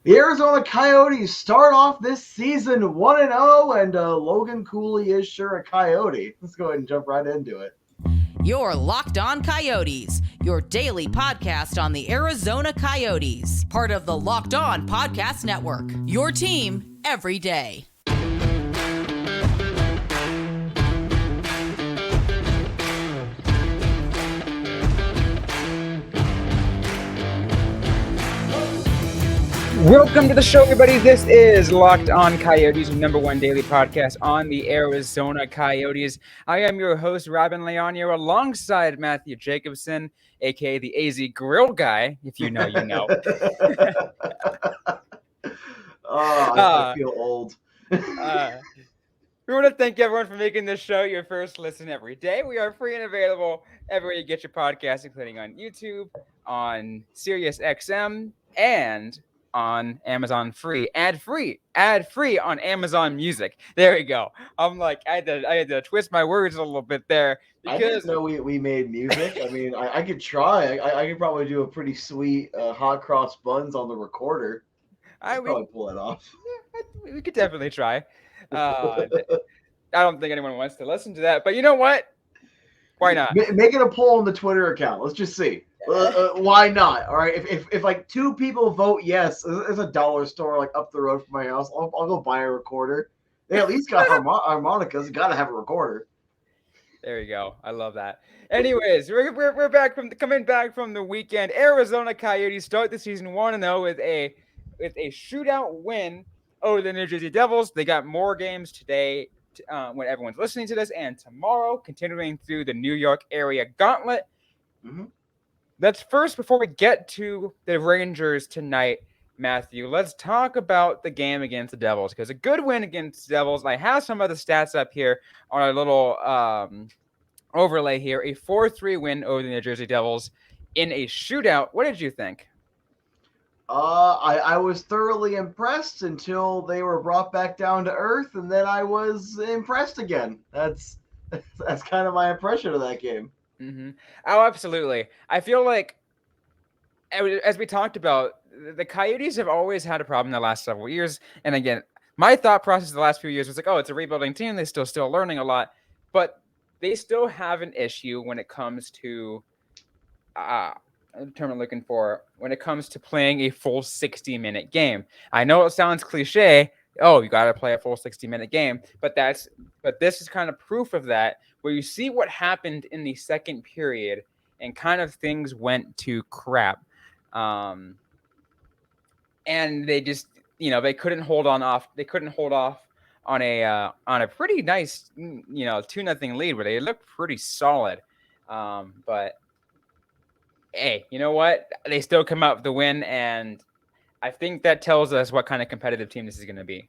The Arizona Coyotes start off this season 1-0, and Logan Cooley is sure a Coyote. Let's go ahead and jump right into it. You're Locked On Coyotes, your daily podcast on the Arizona Coyotes, part of the Locked On Podcast Network, your team every day. Welcome to the show, everybody. This is Locked On Coyotes, number one daily podcast on the Arizona Coyotes. I am your host, Robyn Leonio, alongside Matthew Jacobson, a.k.a. the AZ Grill Guy. If you know, you know. I feel old. We want to thank everyone for making this show your first listen every day. We are free and available everywhere you get your podcasts, including on YouTube, on SiriusXM, and on Amazon free, ad free on Amazon Music. There we go. I'm like, I had to twist my words a little bit there because I didn't know we made music. I mean, I could try. I could probably do a pretty sweet hot cross buns on the recorder. I probably pull it off. Yeah, we could definitely try. I don't think anyone wants to listen to that, but you know what? Why not? Make it a poll on the Twitter account. Let's just see. Why not? All right. If like 2 people vote yes, there's a dollar store like up the road from my house. I'll go buy a recorder. They at least got harmonicas. Got to have a recorder. There you go. I love that. Anyways, we're back coming back from the weekend. Arizona Coyotes start the season 1-0 with a shootout win over the New Jersey Devils. They got more games today when everyone's listening to this, and tomorrow, continuing through the New York area Gauntlet. Mm-hmm. Let's first, before we get to the Rangers tonight, Matthew, let's talk about the game against the Devils, because a good win against the Devils. I have some of the stats up here on our little overlay here. A 4-3 win over the New Jersey Devils in a shootout. What did you think? I was thoroughly impressed until they were brought back down to earth, and then I was impressed again. That's kind of my impression of that game. Mm-hmm. Oh, absolutely. I feel like, as we talked about, the Coyotes have always had a problem the last several years. And again, my thought process the last few years was like, oh, it's a rebuilding team. They're still learning a lot. But they still have an issue when it comes to the term I'm looking for, when it comes to playing a full 60-minute game. I know it sounds cliche. Oh, you got to play a full 60-minute game. But this is kind of proof of that, where you see what happened in the second period and kind of things went to crap. And they just, they couldn't hold off. They couldn't hold off on a pretty nice, 2-0 lead where they looked pretty solid. But hey, you know what? They still come out with the win, and I think that tells us what kind of competitive team this is going to be.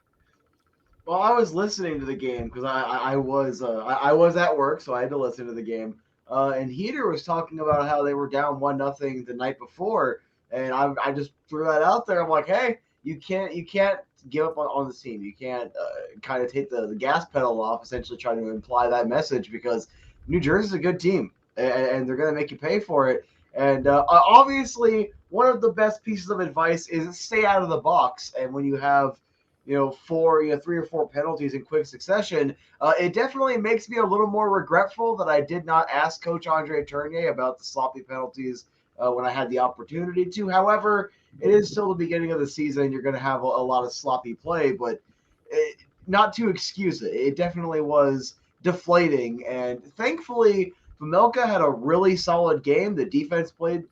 Well, I was listening to the game because I was at work, so I had to listen to the game. And Heater was talking about how they were down 1-0 the night before, and I just threw that out there. I'm like, hey, you can't give up on this team. You can't kind of take the gas pedal off, essentially trying to imply that message, because New Jersey's a good team, and they're going to make you pay for it. And obviously, one of the best pieces of advice is stay out of the box. And when you have, 3 or 4 penalties in quick succession, it definitely makes me a little more regretful that I did not ask Coach Andre Tournier about the sloppy penalties when I had the opportunity to. However, it is still the beginning of the season. You're going to have a lot of sloppy play, but not to excuse it. It definitely was deflating. And thankfully, Vejmelka had a really solid game. The defense played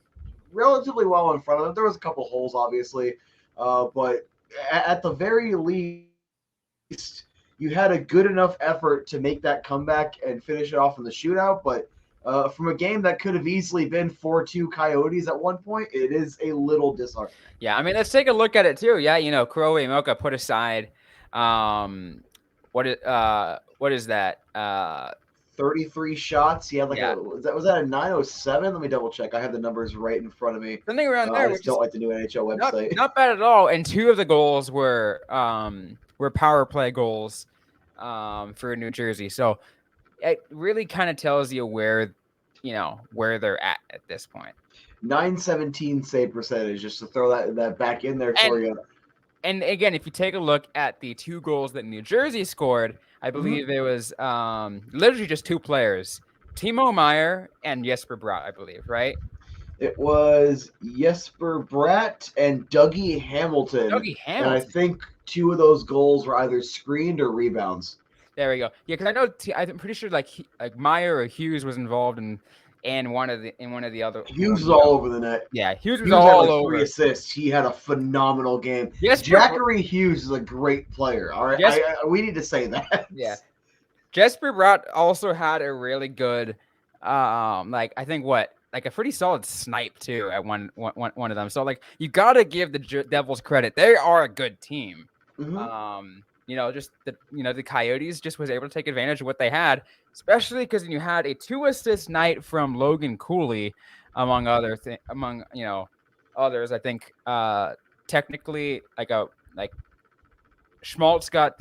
relatively well in front of them. There was a couple holes, obviously, but at the very least, you had a good enough effort to make that comeback and finish it off in the shootout. But from a game that could have easily been 4-2 Coyotes at one point, it is a little disheartening. Yeah, I mean, let's take a look at it too. Yeah, Kuro Vejmelka put aside, what is that? 33 shots. He had was that a 907? Let me double check. I have the numbers right in front of me. Something around there. I just don't like the new NHL website. Not bad at all. And 2 of the goals were power play goals for New Jersey. So it really kind of tells you where they're at this point. 917 save percentage, just to throw that back in there for you. And again, if you take a look at the 2 goals that New Jersey scored, I Mhm. believe it was literally just 2 players, Timo Meyer and Jesper Bratt, I believe, right? It was Jesper Bratt and Dougie Hamilton, Dougie and I Hamilton. think 2 of those goals were either screened or rebounds. There we go. Yeah, because I know I'm pretty sure like Meyer or Hughes was involved in one of the other Hughes is you all know. over the net. Yeah, Hughes was Hughes had all like 3 over. assists. He had a phenomenal game. Jesper, Jackery Hughes is a great player. All right, Jes- we need to say that. yeah, Jesper Bratt also had a really good, like I think like a pretty solid snipe too at one of them. So like you gotta give the Devils credit; they are a good team. Mhm. Just the Coyotes just was able to take advantage of what they had, especially because you had a 2 assist night from Logan Cooley, among others. I think technically like Schmaltz got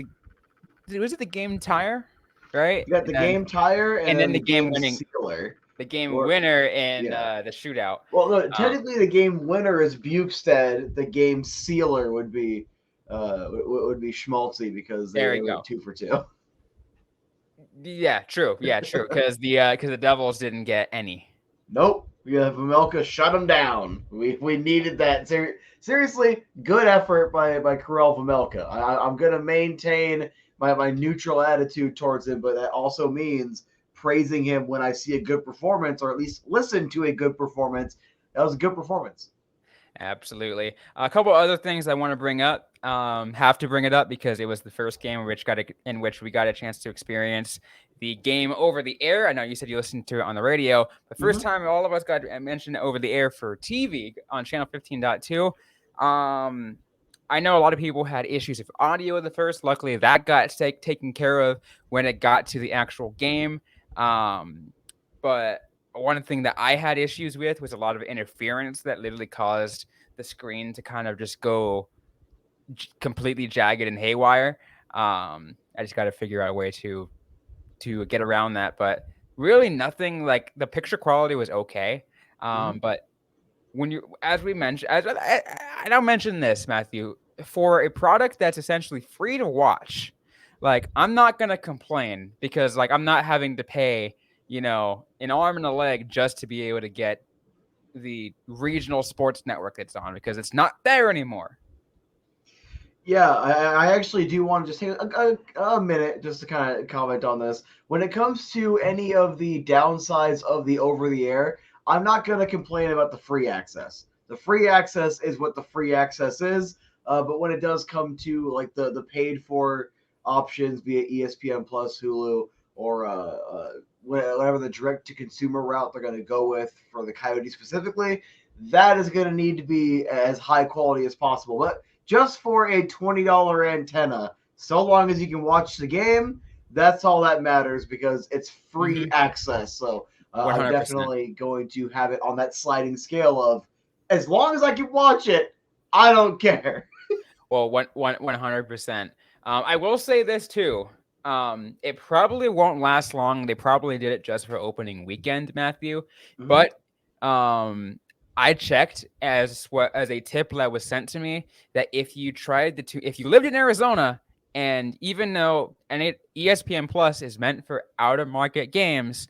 was it the game tire, right? You got the game tire and And then then the game sealer. the game Or winner in yeah. the shootout. Well, no, Um, technically the game winner is Bukestad. The game sealer would be Schmaltzy because there they we went go. 2 for 2. Yeah, true. Yeah, true. Because the Devils didn't get any. Nope. Yeah, Vamelka shut him down. We needed that. Seriously, good effort by Karel Vamelka. I'm gonna maintain my neutral attitude towards him, but that also means praising him when I see a good performance, or at least listen to a good performance. That was a good performance. Absolutely. A couple other things I want to bring up. Have to bring it up because it was the first game in which we got a chance to experience the game over the air. I know you said you listened to it on the radio, but first Mm-hmm. time all of us got mentioned over the air for TV on channel 15.2. I know a lot of people had issues with audio at the first. Luckily, that got taken care of when it got to the actual game. But one thing that I had issues with was a lot of interference that literally caused the screen to kind of just go completely jagged and haywire. I just got to figure out a way to get around that, but really nothing. Like the picture quality was okay, Mm-hmm. but when you, as we mentioned, as I don't mention this, Matthew, for a product that's essentially free to watch, like I'm not gonna complain because like I'm not having to pay, an arm and a leg just to be able to get the regional sports network it's on because it's not there anymore. Yeah, I actually do want to just take a minute just to kind of comment on this. When it comes to any of the downsides of the over the air, I'm not going to complain about the free access. The free access is what the free access is. But when it does come to like the paid for options, be it ESPN Plus, Hulu, or whatever the direct to consumer route they're going to go with for the Coyotes specifically, that is going to need to be as high quality as possible. But just for a $20 antenna, so long as you can watch the game, that's all that matters because it's free Mm-hmm. access. So I'm 100%. definitely going to have it on that sliding scale of as long as I can watch it, I don't care. Well, 100%. I will say this too. It probably won't last long. They probably did it just for opening weekend, Matthew. Mm-hmm. But I checked as a tip that was sent to me that if you lived in Arizona, and even though ESPN Plus is meant for out of market games,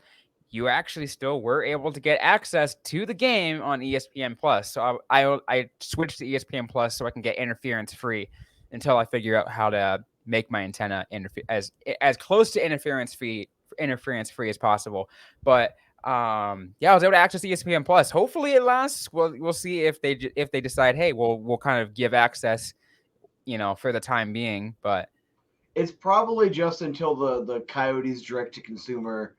you actually still were able to get access to the game on ESPN Plus. So I switched to ESPN Plus so I can get interference free until I figure out how to make my antenna as close to interference free as possible. But yeah, I was able to access ESPN Plus. Hopefully it lasts. We'll see if they decide, hey, we'll kind of give access, for the time being. But It's probably just until the Coyotes direct to consumer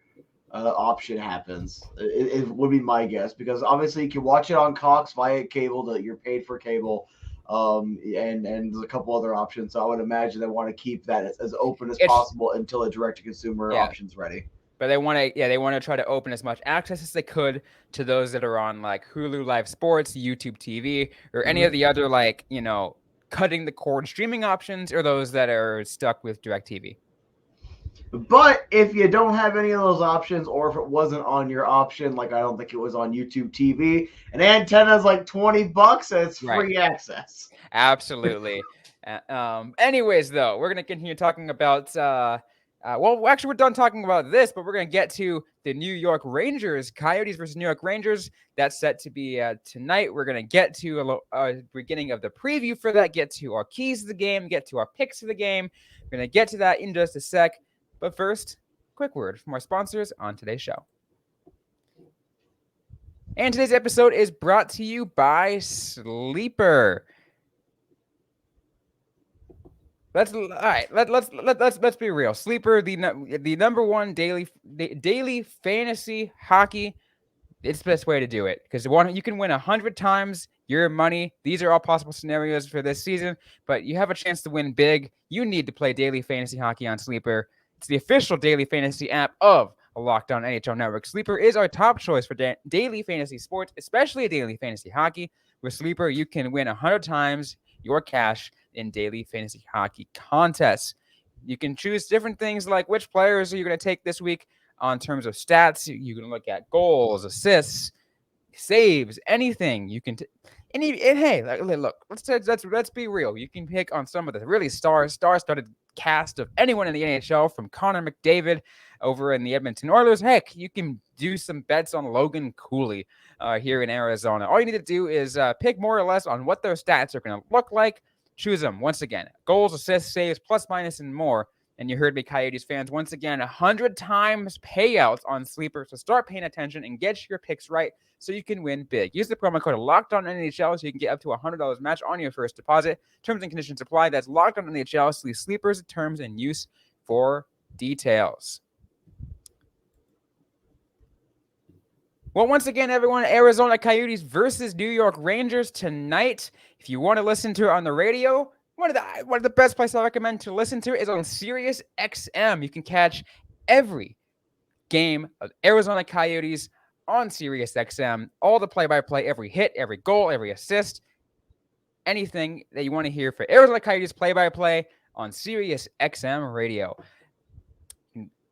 option happens. It would be my guess because obviously you can watch it on Cox via cable that you're paid for cable, and there's a couple other options. So I would imagine they want to keep that as open as it's possible until a direct to consumer yeah, option's ready. but they want to try to open as much access as they could to those that are on like Hulu Live Sports, YouTube TV, or any Mm-hmm. of the other like cutting the cord streaming options, or those that are stuck with DirecTV. But if you don't have any of those options, or if it wasn't on your option, like I don't think it was on YouTube TV, an antenna is like $20 and it's Right. free access. Absolutely. Anyways, though, we're going to continue talking about. Well, actually, we're done talking about this, but we're going to get to the New York Rangers, Coyotes versus New York Rangers. That's set to be tonight. We're going to get to a beginning of the preview for that, get to our keys to the game, get to our picks for the game. We're going to get to that in just a sec. But first, quick word from our sponsors on today's show. And today's episode is brought to you by Sleeper. Let's be real. Sleeper, the number one daily fantasy hockey. It's the best way to do it because you can win 100 times your money. These are all possible scenarios for this season, but you have a chance to win big. You need to play daily fantasy hockey on Sleeper. It's the official daily fantasy app of a Locked On NHL Network. Sleeper is our top choice for daily fantasy sports, especially daily fantasy hockey. With Sleeper, you can win 100 times your cash in daily fantasy hockey contests. You can choose different things like which players are you going to take this week on terms of stats. You can look at goals, assists, saves, anything. You can hey, look, let's be real. You can pick on some of the really star-studded cast of anyone in the NHL, from Connor McDavid over in the Edmonton Oilers. Heck, you can do some bets on Logan Cooley here in Arizona. All you need to do is pick more or less on what their stats are going to look like. Choose them. Once again, goals, assists, saves, plus, minus, and more. And you heard me, Coyotes fans. Once again, 100 times payouts on Sleeper. So start paying attention and get your picks right so you can win big. Use the promo code LOCKEDONNHL so you can get up to $100 match on your first deposit. Terms and conditions apply. That's LOCKEDONNHL. See Sleeper's terms and use for details. Well, once again, everyone, Arizona Coyotes versus New York Rangers tonight. If you want to listen to it on the radio, one of the best places I recommend to listen to is on Sirius XM. You can catch every game of Arizona Coyotes on Sirius XM. All the play-by-play, every hit, every goal, every assist, anything that you want to hear for Arizona Coyotes play-by-play on Sirius XM radio.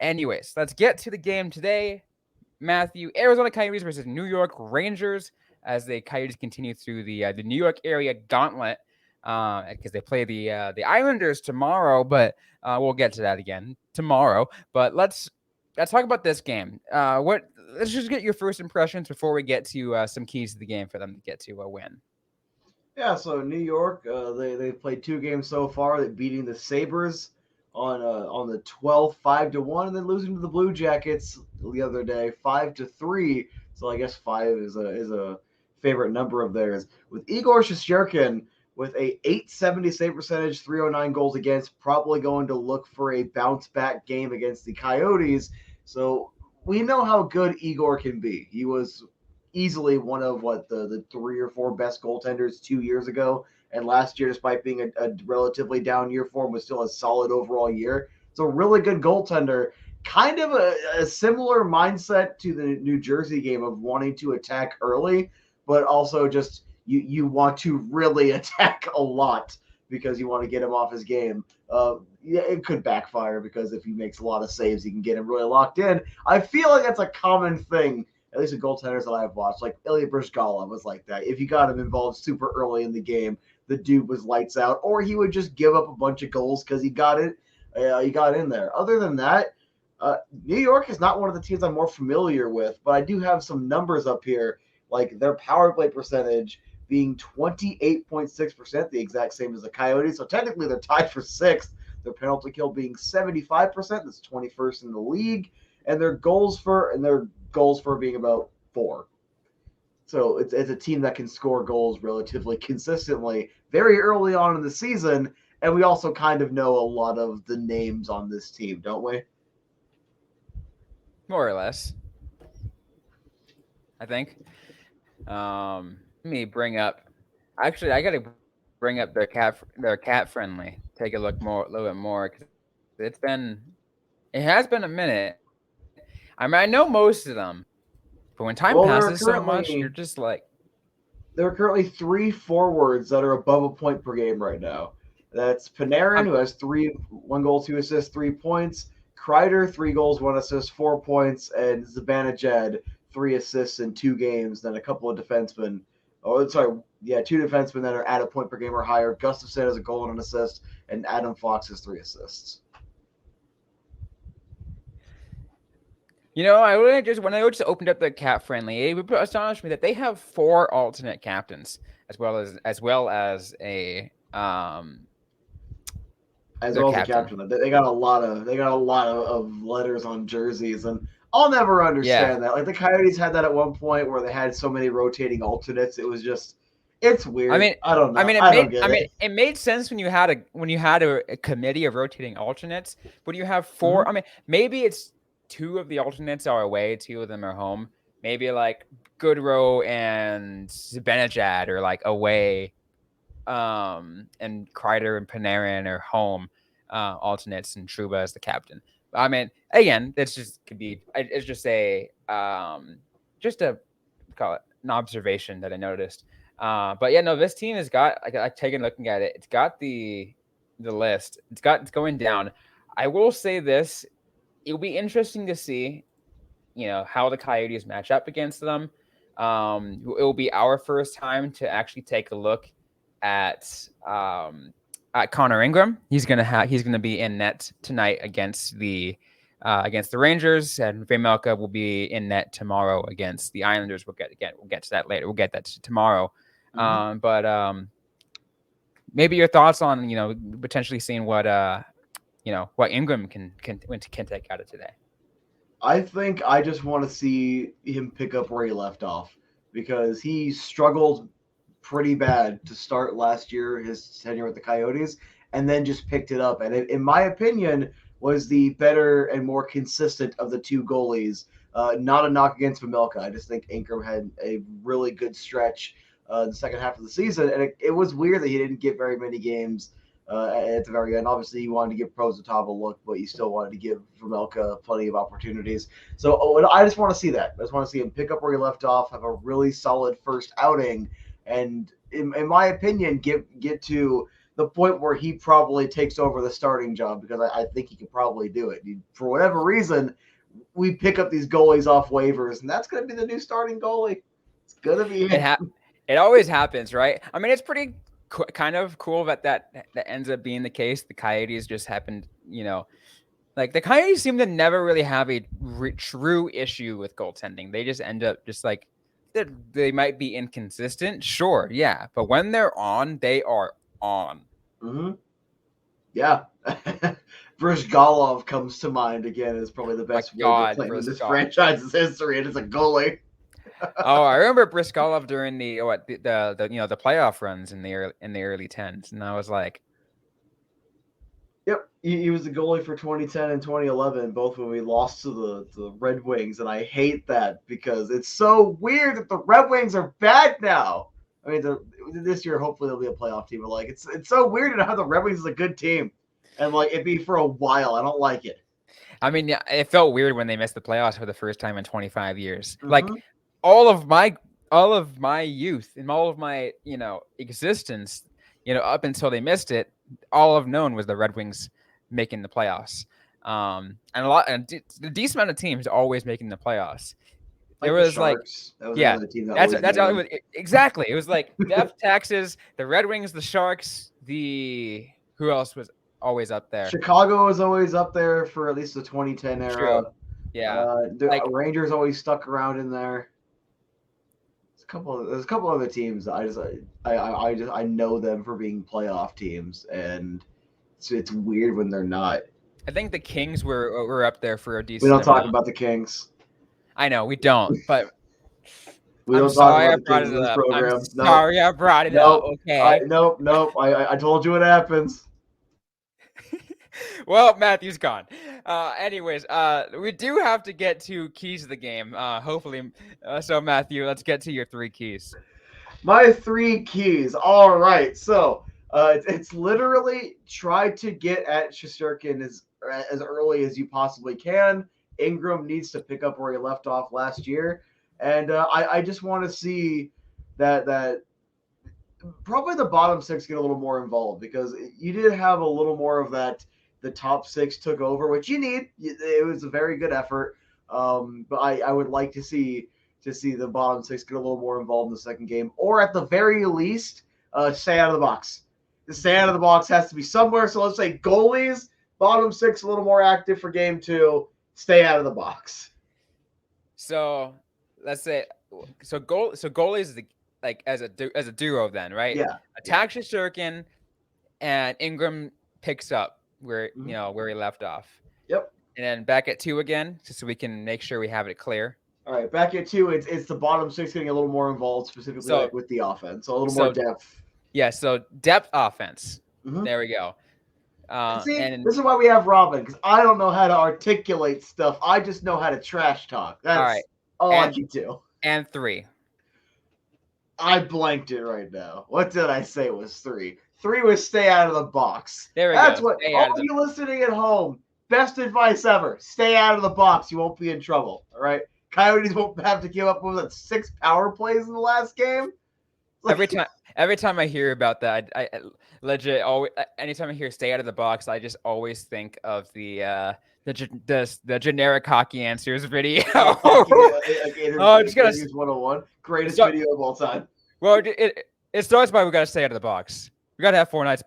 Anyways, let's get to the game today. Matthew, Arizona Coyotes versus New York Rangers, as the Coyotes continue through the New York area Gauntlet, because they play the Islanders tomorrow. But we'll get to that again tomorrow. But let's talk about this game. Let's just get your first impressions before we get to some keys to the game for them to get to a win. Yeah, so New York, they've played 2 games so far. They're beating the Sabres on the 12th, 5-1, and then losing to the Blue Jackets the other day, 5-3. So I guess 5 is a favorite number of theirs. With Igor Shesterkin with a .870 save percentage, 309 goals against, probably going to look for a bounce back game against the Coyotes. So we know how good Igor can be. He was easily one of the 3 or 4 best goaltenders 2 years ago. And last year, despite being a relatively down year for him, was still a solid overall year. It's a really good goaltender. Kind of a similar mindset to the New Jersey game of wanting to attack early, but also just you want to really attack a lot because you want to get him off his game. Yeah, it could backfire because if he makes a lot of saves, he can get him really locked in. I feel like that's a common thing, at least the goaltenders that I've watched. Like Ilya Bryzgalov was like that. If you got him involved super early in the game, the dude was lights out, or he would just give up a bunch of goals because he got it. He got in there. Other than that, New York is not one of the teams I'm more familiar with, but I do have some numbers up here, like their power play percentage being 28.6%, the exact same as the Coyotes. So technically they're tied for 6th. Their penalty kill being 75%, that's 21st in the league, and their goals for being about 4. So it's a team that can score goals relatively consistently very early on in the season, and we also kind of know a lot of the names on this team, don't we? More or less, I think. Let me bring up. Actually, I got to bring up their cat friendly. Take a little bit more, because it has been a minute. I mean, I know most of them, but when time passes so much, you're just like. There are currently 3 forwards that are above a point per game right now. That's Panarin, who has 1 goal, 2 assists, 3 points. Kreider, 3 goals, 1 assist, 4 points, and Zibanejad, 3 assists in 2 games. Then a couple of defensemen. Oh, sorry. Yeah, 2 defensemen that are at a point per game or higher. Gustafsson has a goal and an assist, and Adam Fox has 3 assists. When I just opened up the cap friendly, it astonished me that they have 4 alternate captains as well as a As their well as the captain. captain. They got a lot of letters on jerseys, and I'll never understand that. Like the Coyotes had that at one point where they had so many rotating alternates. It was just, it's weird. I don't know. It made sense when you had a committee of rotating alternates. When you have 4, Mhm. Maybe it's 2 of the alternates are away, 2 of them are home. Maybe like Goodrow and Zibanejad are like away, and Kreider and Panarin are home alternates, and Trouba as the captain. Again, it's just call it an observation that I noticed. But yeah, no, this team has got. I taken looking at it. It's got the list. It's going down. I will say this: it'll be interesting to see, how the Coyotes match up against them. It will be our first time to actually take a look at Connor Ingram. He's gonna be in net tonight against the Rangers, and Vejmelka will be in net tomorrow against the Islanders. We'll get to that later. We'll get that tomorrow. Mhm. But maybe your thoughts on potentially seeing what Ingram can take out of today. I think I just want to see him pick up where he left off because he struggled pretty bad to start last year, his tenure with the Coyotes, and then just picked it up. And it, in my opinion, was the better and more consistent of the 2 goalies. Not a knock against Vejmelka. I just think Ingram had a really good stretch the second half of the season, and it was weird that he didn't get very many games at the very end. Obviously, you wanted to give Prosvetov a look, but you still wanted to give Vejmelka plenty of opportunities. So I just want to see that. I just want to see him pick up where he left off, have a really solid first outing, and in my opinion, get to the point where he probably takes over the starting job because I think he could probably do it. For whatever reason, we pick up these goalies off waivers, and that's going to be the new starting goalie. It's going to be him. It always happens, right? It's pretty kind of cool that ends up being the case. The Coyotes just happened, like the Coyotes seem to never really have a true issue with goaltending. They just end up just like they might be inconsistent, sure, yeah, but when they're on, they are on. Mm-hmm. Yeah. Brishgalov comes to mind again as probably the best waiver claim in this franchise's history, and it's a goalie. Oh, I remember Brishgalov during the playoff runs in the early 10s, and I was like, yep, he was the goalie for 2010 and 2011, both when we lost to the Red Wings, and I hate that because it's so weird that the Red Wings are bad now. This year hopefully they'll be a playoff team, but like it's so weird to how the Red Wings is a good team, and like it'd be for a while. I don't like it. Yeah, it felt weird when they missed the playoffs for the first time in 25 years. Mm-hmm. Like all of my youth and all of my existence, up until they missed it, all I've known was the Red Wings making the playoffs. And the decent amount of teams always making the playoffs. There was like that team that's all it was. Exactly. It was like Def, Texas, the Red Wings, the Sharks, who else was always up there? Chicago was always up there for at least the 2010 era. True. Yeah. The Rangers always stuck around in there. There's a couple other teams that I know them for being playoff teams, and it's weird when they're not. I think the Kings were up there for a decent. We don't talk about the Kings. I know we don't, but we don't talk about the Kings in this program. I'm sorry I brought it up. Okay. Nope. I told you what happens. Well, Matthew's gone. Anyways, we do have to get to keys of the game. Hopefully, so Matthew, let's get to your 3 keys. My 3 keys. All right. So it's literally try to get at Shesterkin as early as you possibly can. Ingram needs to pick up where he left off last year, and I just want to see that probably the bottom 6 get a little more involved because you did have a little more of that the top six took over, which you need. It was a very good effort. But I would like to see the bottom six get a little more involved in the second game, or at the very least, stay out of the box. The stay out of the box has to be somewhere. So let's say goalies, bottom six, a little more active for game two. Stay out of the box. So let's say goalies is like as a duo then, right? Yeah. Attack Shesterkin and Ingram picks up where where he left off. Yep. And then back at 2 again, just so we can make sure we have it clear. All right, back at 2, it's the bottom six getting a little more involved, specifically like with the offense, so a little more depth. Yeah, so depth offense. There we go. See, and this is why we have Robyn, because I don't know how to articulate stuff. I just know how to trash talk. That's all I can do. And 3. I blanked it right now. What did I say was 3? 3 was stay out of the box. There we That's go. What all you listening at home, best advice ever. Stay out of the box. You won't be in trouble. All right? Coyotes won't have to give up with 6 power plays in the last game. Every time I hear about that, I legit always. Anytime I hear "stay out of the box," I just always think of the generic hockey answers video. Just gotta use 101, greatest video of all time. Well, it starts by we gotta stay out of the box. We gotta have four lines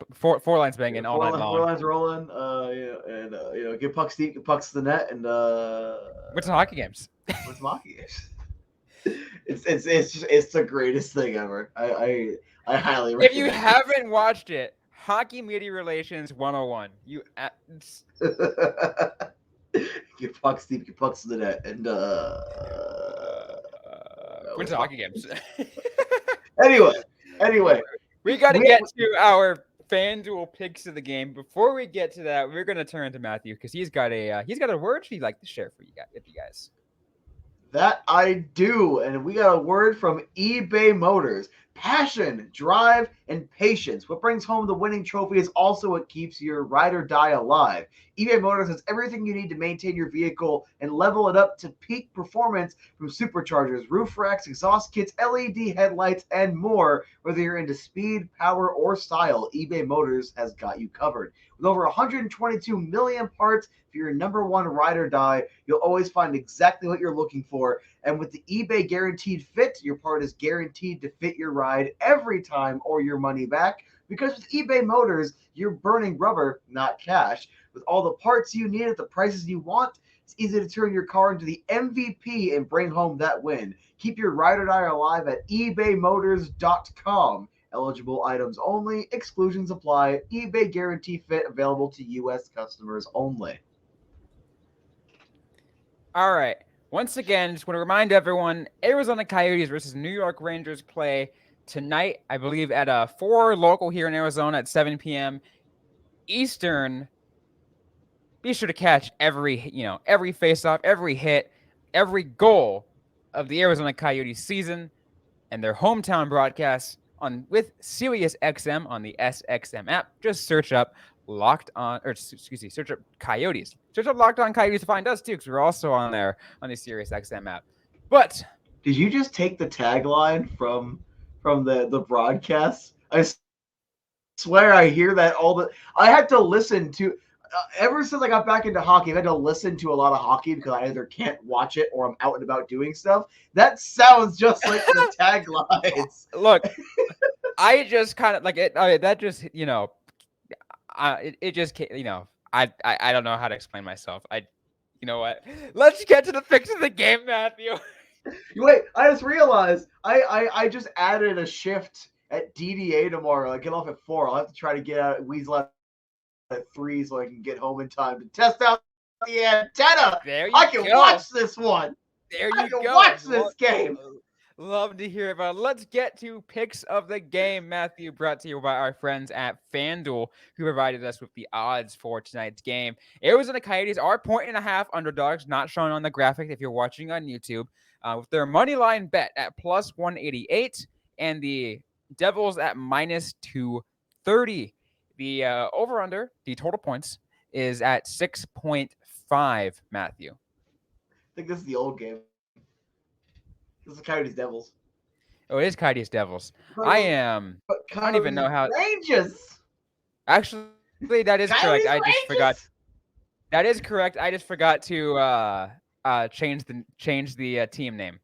banging all night long. 4 lines rolling. Get pucks deep, get pucks to the net, and what's in hockey games? What's hockey games? It's the greatest thing ever. I highly recommend. If you haven't watched it, Hockey Media Relations 101. Get pucks deep, get pucks to the net, and what's hockey games? Anyway, we got to get to our FanDuel picks of the game. Before we get to that, we're gonna turn to Matthew because he's got a word he'd like to share for you guys. That I do, and we got a word from eBay Motors. Passion, drive, and patience. What brings home the winning trophy is also what keeps your ride or die alive. eBay Motors has everything you need to maintain your vehicle and level it up to peak performance, from superchargers, roof racks, exhaust kits, LED headlights, and more. Whether you're into speed, power, or style, eBay Motors has got you covered. With over 122 million parts for your number one ride or die, you'll always find exactly what you're looking for. And with the eBay Guaranteed Fit, your part is guaranteed to fit your ride every time or your money back. Because with eBay Motors, you're burning rubber, not cash. With all the parts you need at the prices you want, it's easy to turn your car into the MVP and bring home that win. Keep your ride or die alive at ebaymotors.com. Eligible items only. Exclusions apply. eBay Guarantee Fit available to U.S. customers only. All right. Once again, just want to remind everyone, Arizona Coyotes versus New York Rangers play tonight, I believe, at 4 local here in Arizona at 7 p.m. Eastern. Be sure to catch every faceoff, every hit, every goal of the Arizona Coyotes season and their hometown broadcasts with SiriusXM on the SXM app. Just search up search up Coyotes. Search up Locked On Coyotes to find us too, because we're also on there on the SiriusXM app. But did you just take the tagline from the broadcast? I swear I hear that I had to listen to ever since I got back into hockey. I've had to listen to a lot of hockey because I either can't watch it or I'm out and about doing stuff. That sounds just like the taglines. Look, I just kind of like it. That just it just I don't know how to explain myself. You know what? Let's get to the picks of the game, Matthew. Wait, I just realized I just added a shift at DDA tomorrow. I get off at 4. I'll have to try to weasel out at 3 so I can get home in time to test out the antenna. I can watch this one. I can watch this game. Love to hear about it. Let's get to picks of the game, Matthew, brought to you by our friends at FanDuel, who provided us with the odds for tonight's game. Arizona Coyotes are 1.5 underdogs, not shown on the graphic if you're watching on YouTube, with their money line bet at plus 188 and the Devils at minus 230. The over-under, the total points, is at 6.5, Matthew. I think this is the old game. This is Coyotes Devils. Oh, it is Coyotes Devils. I don't even know how. Rangers. Actually, That is correct. Coyotes I just forgot. Rangers? That is correct. I just forgot to change the team name.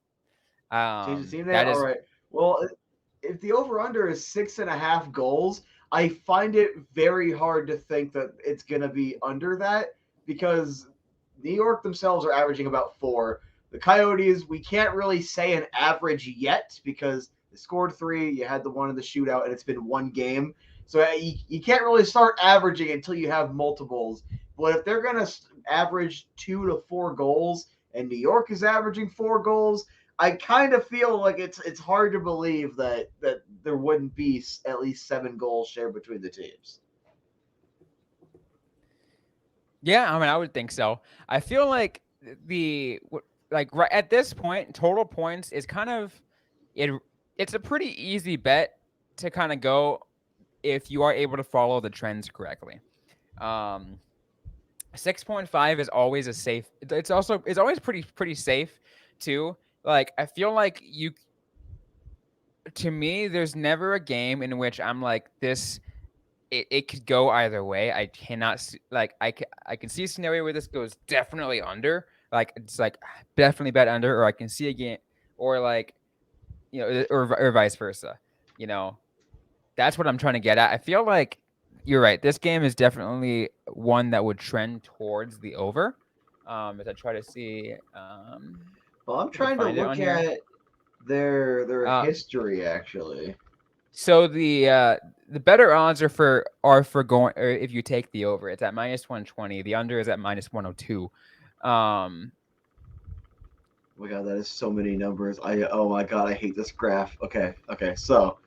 Change the team name? That All is right. Well, if the over-under is 6.5 goals, I find it very hard to think that it's going to be under that because New York themselves are averaging about 4. The Coyotes, we can't really say an average yet because they scored 3. You had the one in the shootout, and it's been one game. So you can't really start averaging until you have multiples. But if they're going to average 2 to 4 goals, and New York is averaging 4 goals, I kind of feel like it's hard to believe that there wouldn't be at least 7 goals shared between the teams. Yeah, I mean, I would think so. I feel like right at this point, total points is kind of it. It's a pretty easy bet to kind of go if you are able to follow the trends correctly. 6.5 is always a safe. It's always pretty safe too. Like I feel like to me, there's never a game in which I'm like this. It could go either way. I cannot I can see a scenario where this goes definitely under. Like it's like definitely bet under, or I can see a game, or like or vice versa. You know, that's what I'm trying to get at. I feel like you're right. This game is definitely one that would trend towards the over. As I try to see, Well, I'm if I can trying to find it look on here. at their Uh, history actually. So the better odds are for going, or if you take the over, it's at -120. The under is at -102. Um, Oh my god, that is so many numbers. Oh my god, I hate this graph. Okay, so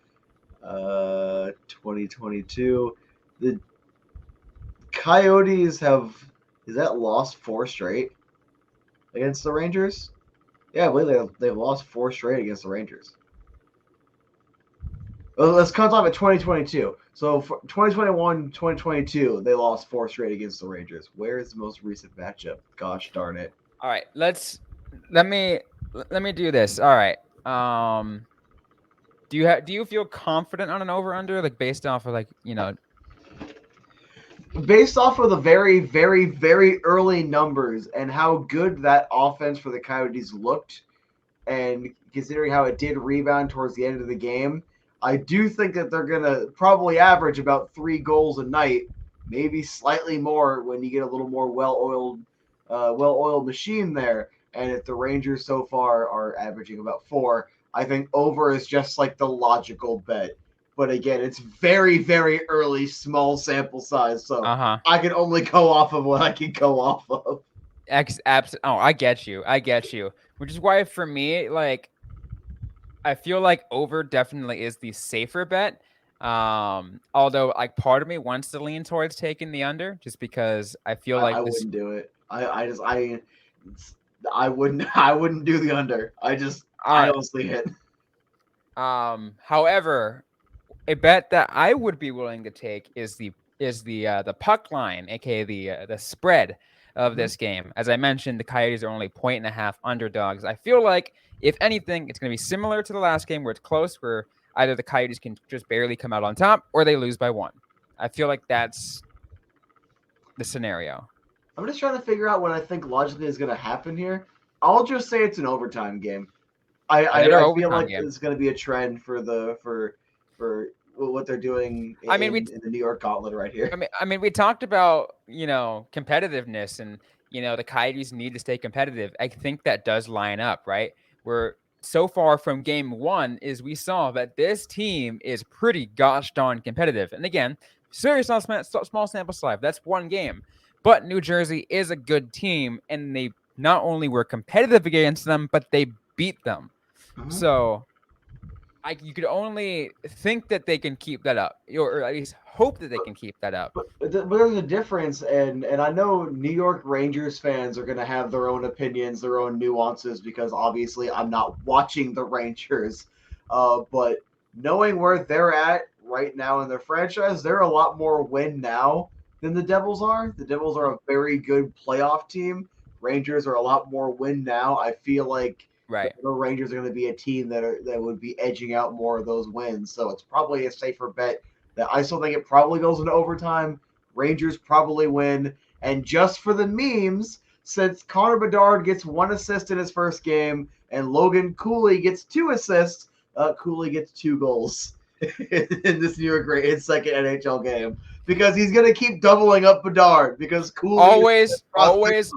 2022, the Coyotes is that lost 4 straight against the Rangers? Yeah, I believe they've lost 4 straight against the Rangers. Well, let's cut off at 2022. So for 2021, 2022, they lost 4 straight against the Rangers. Where is the most recent matchup? Gosh darn it. all right, let me do this. All right. Do you feel confident on an over under, like based off of Based off of the very, very, very early numbers and how good that offense for the Coyotes looked, and considering how it did rebound towards the end of the game, I do think that they're going to probably average about 3 goals a night, maybe slightly more when you get a little more well-oiled machine there. And if the Rangers so far are averaging about 4, I think over is just like the logical bet. But again, it's very, very early, small sample size, so I can only go off of what I can go off of. I get you. Which is why for me, like, I feel like over definitely is the safer bet. Although like part of me wants to lean towards taking the under, just because I feel like I this. wouldn't do it. I wouldn't do the under. I don't see it. However, a bet that I would be willing to take is the puck line, aka the spread of this game. As I mentioned, the Coyotes are only 1.5 underdogs. I feel like if anything, it's going to be similar to the last game where it's close, where either the Coyotes can just barely come out on top or they lose by 1. I feel like that's the scenario. I'm just trying to figure out what I think logically is going to happen here. I'll just say it's an overtime game. I feel like it's going to be a trend for what they're doing in the New York Gauntlet right here. I mean, we talked about competitiveness, and the Coyotes need to stay competitive. I think that does line up, right? We're so far from game 1 is we saw that this team is pretty gosh darn competitive. And again, serious small sample size. That's one game, but New Jersey is a good team, and they not only were competitive against them, but they beat them. Mm-hmm. So you could only think that they can keep that up, or at least hope that they can keep that up. But there's a difference, and I know New York Rangers fans are going to have their own opinions, their own nuances, because obviously I'm not watching the Rangers. But knowing where they're at right now in their franchise, they're a lot more win now than the Devils are. The Devils are a very good playoff team. Rangers are a lot more win now. I feel like the Rangers are going to be a team that would be edging out more of those wins. So it's probably a safer bet that I still think it probably goes into overtime, Rangers probably win. And just for the memes, since Connor Bedard gets 1 assist in his first game and Logan Cooley gets 2 assists, Cooley gets 2 goals in this New York Rangers second NHL game because he's going to keep doubling up Bedard because Cooley is always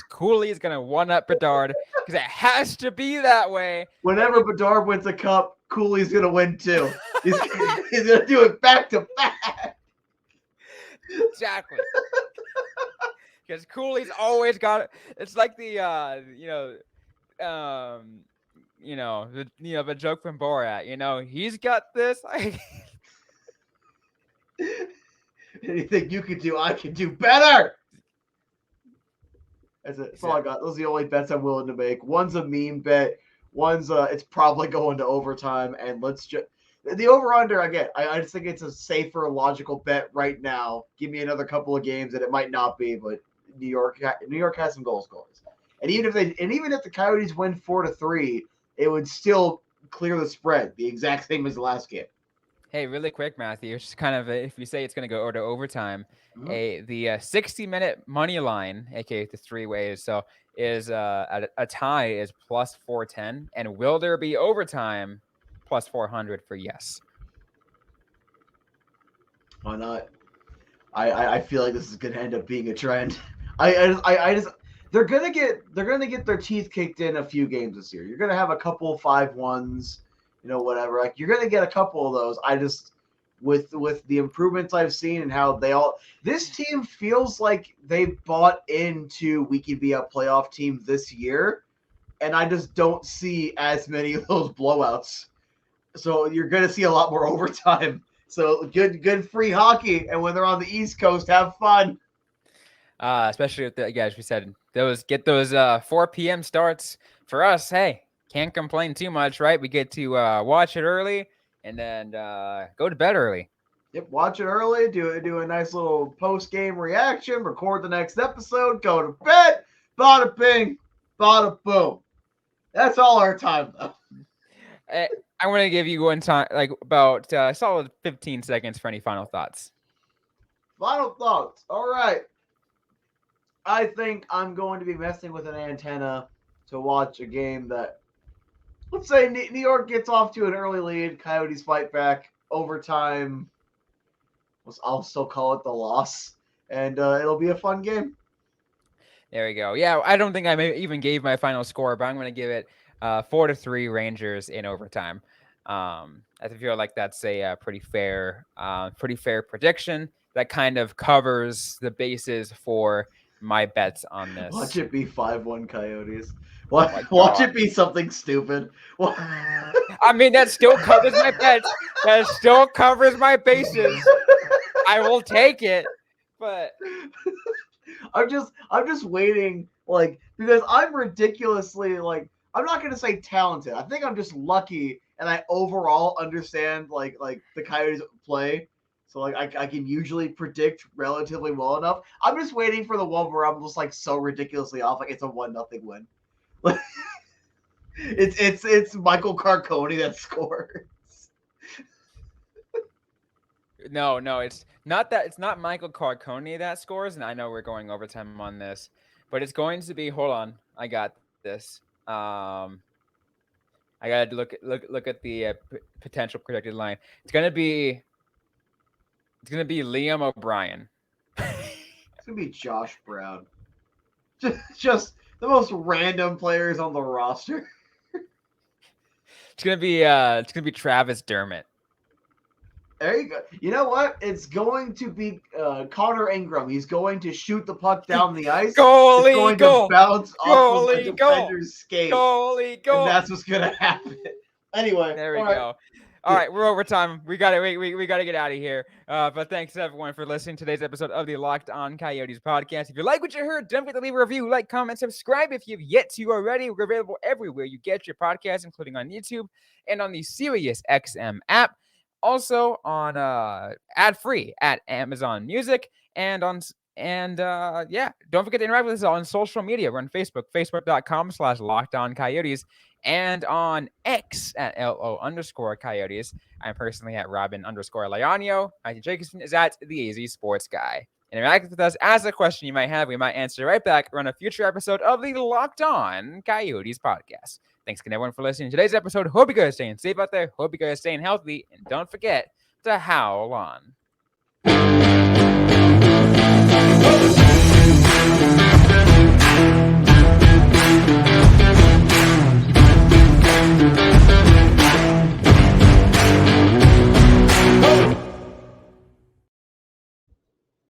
Cooley is going to one-up Bedard because it has to be that way. Whenever Bedard wins a cup, Cooley's going to win too. He's going to do it back to back. Exactly. Because Cooley's always got it. It's like the the joke from Borat. He's got this. Anything you can do, I can do better. That's it. That's all I got. Those are the only bets I'm willing to make. One's a meme bet. One's it's probably going to overtime. And let's just the over/under again. I just think it's a safer, logical bet right now. Give me another couple of games, and it might not be, but New York has some goal scorers. And even if the Coyotes win 4-3, it would still clear the spread, the exact same as the last game. Hey, really quick, Matthew. It's kind of if you say it's going to go to overtime, the 60-minute money line, aka the 3 ways, so is a tie is plus 410, and will there be overtime? Plus 400 for yes. Why not? I feel like this is going to end up being a trend. I just they're gonna get their teeth kicked in a few games this year. You're gonna have a couple 5-1s, whatever. Like you're gonna get a couple of those. I just with the improvements I've seen and how this team feels like they bought into we can be a playoff team this year, and I just don't see as many of those blowouts. So you're gonna see a lot more overtime. So good free hockey, and when they're on the East Coast, have fun. Especially with as we said, those 4 p.m. starts for us. Hey, can't complain too much, right? We get to watch it early and then go to bed early. Yep, watch it early. Do a nice little post-game reaction. Record the next episode. Go to bed. Bada bing, bada boom. That's all our time, though. I want to give you one time, like about solid 15 seconds for any final thoughts. Final thoughts. All right. I think I'm going to be messing with an antenna to watch a game that, let's say, New York gets off to an early lead. Coyotes fight back. Overtime. I'll still call it the loss. And it'll be a fun game. There we go. Yeah, I don't think I even gave my final score, but I'm going to give it 4-3 Rangers in overtime. I feel like that's a pretty fair prediction that kind of covers the bases for my bets on this. Watch it be 5-1 Coyotes. Watch it be something stupid. I mean, that still covers my bets. That still covers my bases. I will take it, but I'm just waiting, because I'm ridiculously I'm not gonna say talented. I think I'm just lucky, and I overall understand the Coyotes play. So I can usually predict relatively well enough. I'm just waiting for the one where I'm just so ridiculously off, it's a 1-0 win. It's Michael Carcone that scores. No, it's not that. It's not Michael Carcone that scores, and I know we're going overtime on this, but it's going to be. Hold on, I got this. I got to look at the potential predicted line. It's gonna be Liam O'Brien. It's gonna be Josh Brown. Just the most random players on the roster. It's gonna be Travis Dermott. There you go. You know what? It's going to be Connor Ingram. He's going to shoot the puck down the ice. Goalie, it's going to bounce off of the defender's skate. Goalie, and that's what's gonna happen. Anyway, there we go. All right, we're over time. We gotta get out of here. But thanks everyone for listening to today's episode of the Locked On Coyotes podcast. If you like what you heard, don't forget to leave a review, like, comment, subscribe if you've yet to already. We're available everywhere you get your podcast, including on YouTube and on the Sirius XM app. Also on ad-free at Amazon Music and don't forget to interact with us on social media. We're on Facebook, facebook.com/LockedOnCoyotes. And on X at LO_Coyotes. I'm personally at Robyn_Leonio. Matthew Jacobson is at the AZ Sports Guy. Interact with us, ask a question you might have. We might answer right back on a future episode of the Locked On Coyotes podcast. Thanks again, everyone, for listening to today's episode. Hope you guys are staying safe out there. Hope you guys are staying healthy. And don't forget to howl on.